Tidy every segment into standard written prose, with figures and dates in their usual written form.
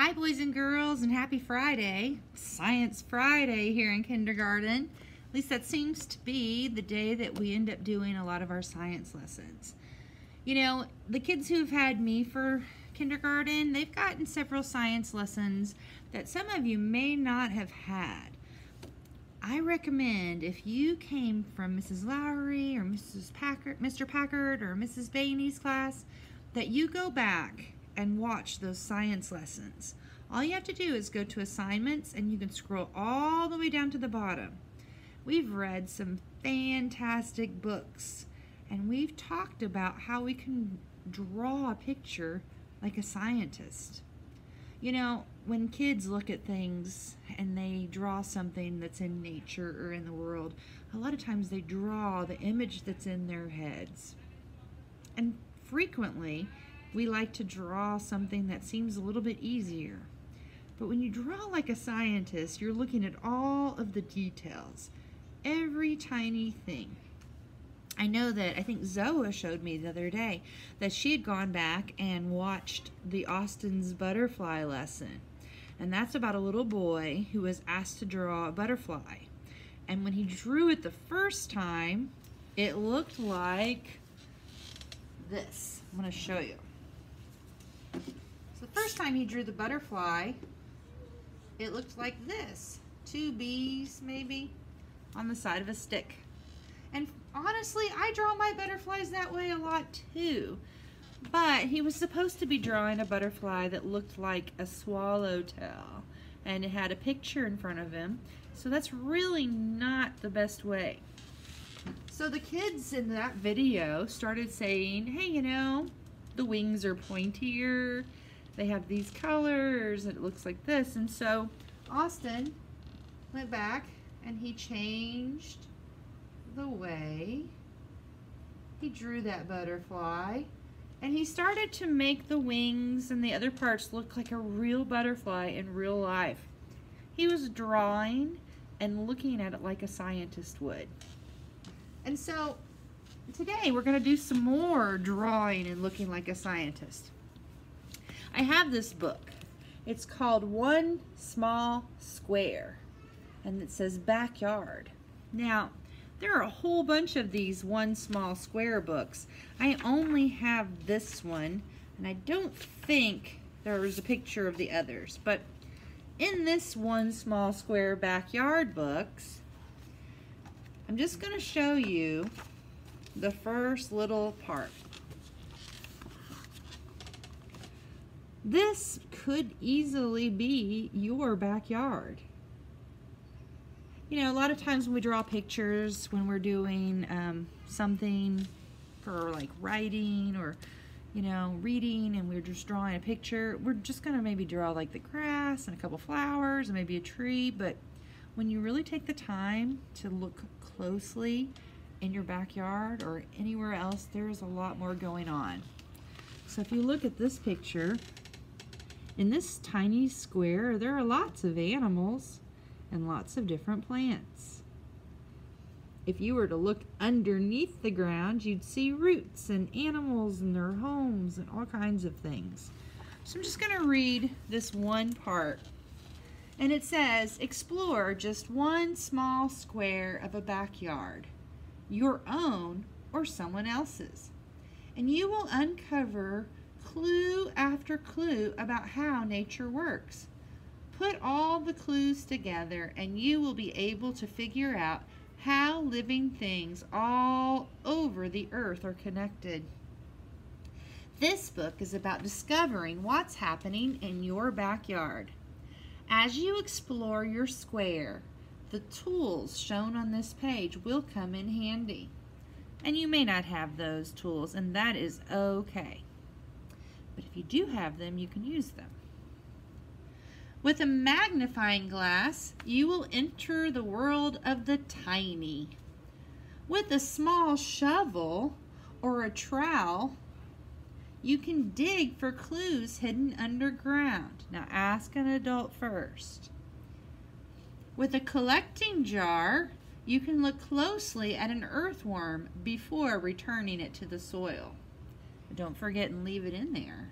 Hi, boys and girls, and happy Friday. Science Friday here in kindergarten. At least that seems to be the day that we end up doing a lot of our science lessons. You know, the kids who've had me for kindergarten, they've gotten several science lessons that some of you may not have had. I recommend if you came from Mrs. Lowry or Mr. Packard or Mrs. Bainey's class, that you go back and watch those science lessons. All you have to do is go to assignments and you can scroll all the way down to the bottom. We've read some fantastic books and we've talked about how we can draw a picture like a scientist. You know, when kids look at things and they draw something that's in nature or in the world, a lot of times they draw the image that's in their heads. And frequently, we like to draw something that seems a little bit easier. But when you draw like a scientist, you're looking at all of the details, every tiny thing. I know that, I think Zoa showed me the other day that she had gone back and watched the Austin's butterfly lesson. And that's about a little boy who was asked to draw a butterfly. And when he drew it the first time, it looked like this. I'm going to show you. So the first time he drew the butterfly, it looked like this. 2 bees, maybe, on the side of a stick. And honestly, I draw my butterflies that way a lot too. But he was supposed to be drawing a butterfly that looked like a swallowtail. And it had a picture in front of him. So that's really not the best way. So the kids in that video started saying, hey, you know, the wings are pointier. They have these colors. It looks like this. And so Austin went back and he changed the way he drew that butterfly, and he started to make the wings and the other parts look like a real butterfly in real life. He was drawing and looking at it like a scientist would. And so today we're going to do some more drawing and looking like a scientist. I have this book. It's called One Small Square, and it says Backyard. Now, there are a whole bunch of these One Small Square books. I only have this one, and I don't think there's a picture of the others. But in this One Small Square Backyard books, I'm just going to show you the first little part. This could easily be your backyard. You know, a lot of times when we draw pictures, when we're doing something for like writing or, you know, reading, and we're just drawing a picture, we're just going to maybe draw like the grass and a couple flowers and maybe a tree. But when you really take the time to look closely in your backyard or anywhere else, there's a lot more going on. So if you look at this picture, in this tiny square, there are lots of animals and lots of different plants. If you were to look underneath the ground, you'd see roots and animals and their homes and all kinds of things. So I'm just going to read this one part. And it says, explore just one small square of a backyard, your own or someone else's, and you will uncover clue after clue about how nature works. Put all the clues together and you will be able to figure out how living things all over the earth are connected. This book is about discovering what's happening in your backyard. As you explore your square, the tools shown on this page will come in handy. And you may not have those tools, and that is okay. But if you do have them, you can use them. With a magnifying glass, you will enter the world of the tiny. With a small shovel or a trowel, you can dig for clues hidden underground. Now ask an adult first. With a collecting jar, you can look closely at an earthworm before returning it to the soil. Don't forget and leave it in there.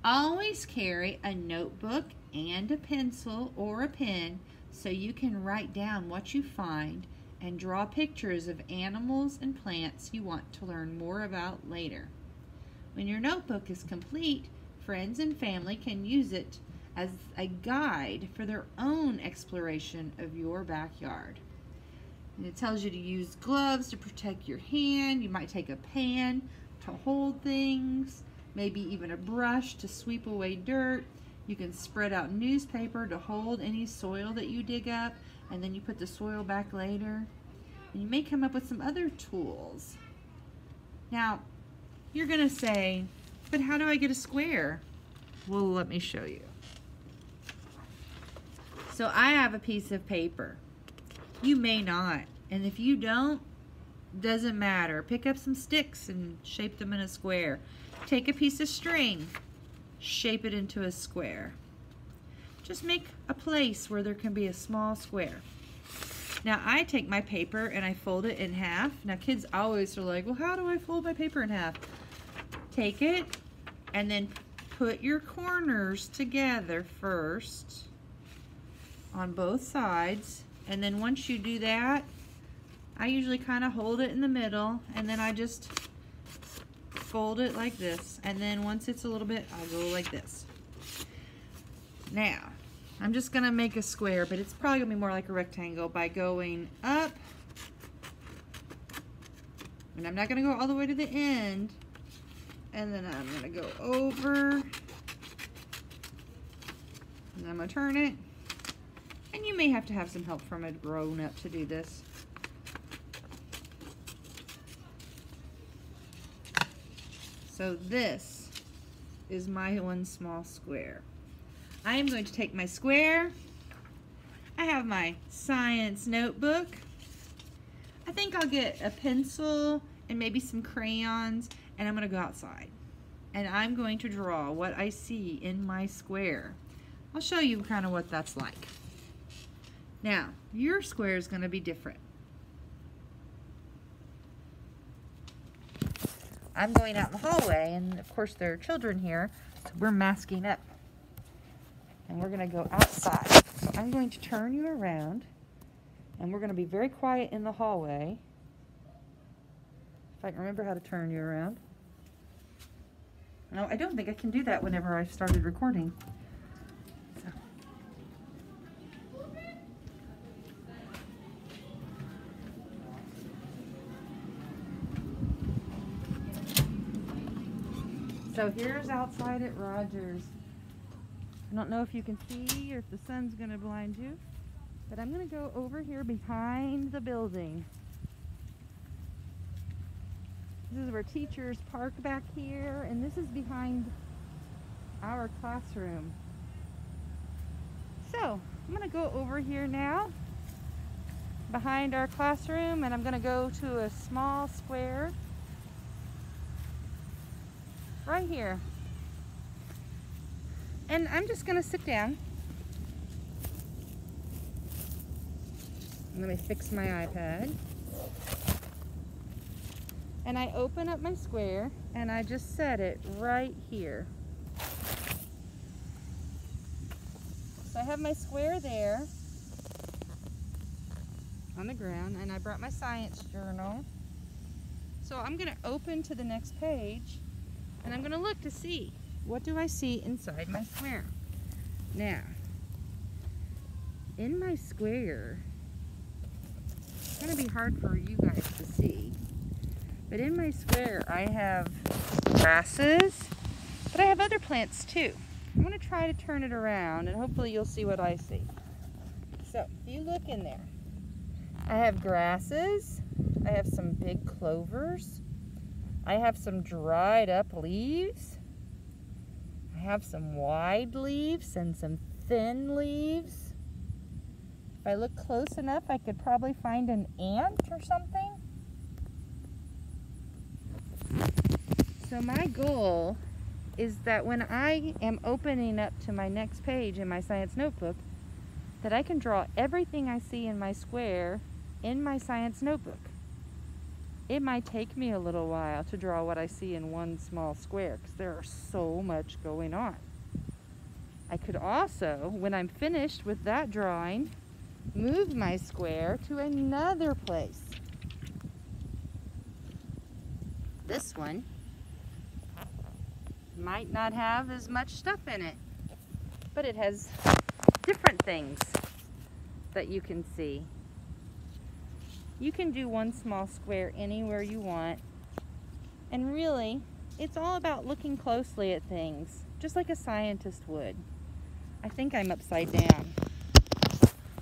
Always carry a notebook and a pencil or a pen so you can write down what you find and draw pictures of animals and plants you want to learn more about later. When your notebook is complete, friends and family can use it as a guide for their own exploration of your backyard. And it tells you to use gloves to protect your hand. You might take a pan to hold things, maybe even a brush to sweep away dirt. You can spread out newspaper to hold any soil that you dig up, and then you put the soil back later. And you may come up with some other tools. Now, you're gonna say, but how do I get a square? Well, let me show you. So I have a piece of paper. You may not, and if you don't, doesn't matter. Pick up some sticks and shape them in a square. Take a piece of string, shape it into a square. Just make a place where there can be a small square. Now I take my paper and I fold it in half. Now kids always are like, well, how do I fold my paper in half? Take it and then put your corners together first on both sides. And then once you do that, I usually kind of hold it in the middle and then I just fold it like this. And then once it's a little bit, I'll go like this. Now, I'm just gonna make a square, but it's probably gonna be more like a rectangle by going up. And I'm not gonna go all the way to the end. And then I'm gonna go over. And I'm gonna turn it. And you may have to have some help from a grown-up to do this. So this is my one small square. I am going to take my square. I have my science notebook. I think I'll get a pencil and maybe some crayons, and I'm going to go outside. And I'm going to draw what I see in my square. I'll show you kind of what that's like. Now, your square is going to be different. I'm going out in the hallway, and of course there are children here, so we're masking up. And we're going to go outside. So I'm going to turn you around, and we're going to be very quiet in the hallway. If I can remember how to turn you around. No, I don't think I can do that whenever I started recording. So here's outside at Rogers. I don't know if you can see or if the sun's going to blind you, but I'm going to go over here behind the building. This is where teachers park back here, and this is behind our classroom. So I'm going to go over here now behind our classroom, and I'm going to go to a small square right here. And I'm just going to sit down. Let me fix my iPad. And I open up my square and I just set it right here. So I have my square there on the ground, and I brought my science journal. So I'm going to open to the next page, and I'm going to look to see, what do I see inside my square? Now, in my square, it's going to be hard for you guys to see, but in my square I have grasses, but I have other plants too. I'm going to try to turn it around, and hopefully you'll see what I see. So, if you look in there, I have grasses, I have some big clovers, I have some dried up leaves, I have some wide leaves and some thin leaves. If I look close enough, I could probably find an ant or something. So my goal is that when I am opening up to my next page in my science notebook, that I can draw everything I see in my square in my science notebook. it might take me a little while to draw what I see in one small square because there are so much going on. I could also, when I'm finished with that drawing, move my square to another place. This one might not have as much stuff in it, but it has different things that you can see. You can do one small square anywhere you want, and really, it's all about looking closely at things, just like a scientist would. I think I'm upside down.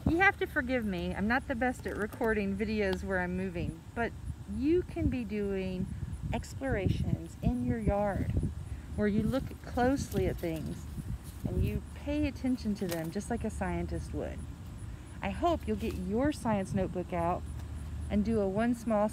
You have to forgive me, I'm not the best at recording videos where I'm moving, but you can be doing explorations in your yard where you look closely at things and you pay attention to them just like a scientist would. I hope you'll get your science notebook out and do a one small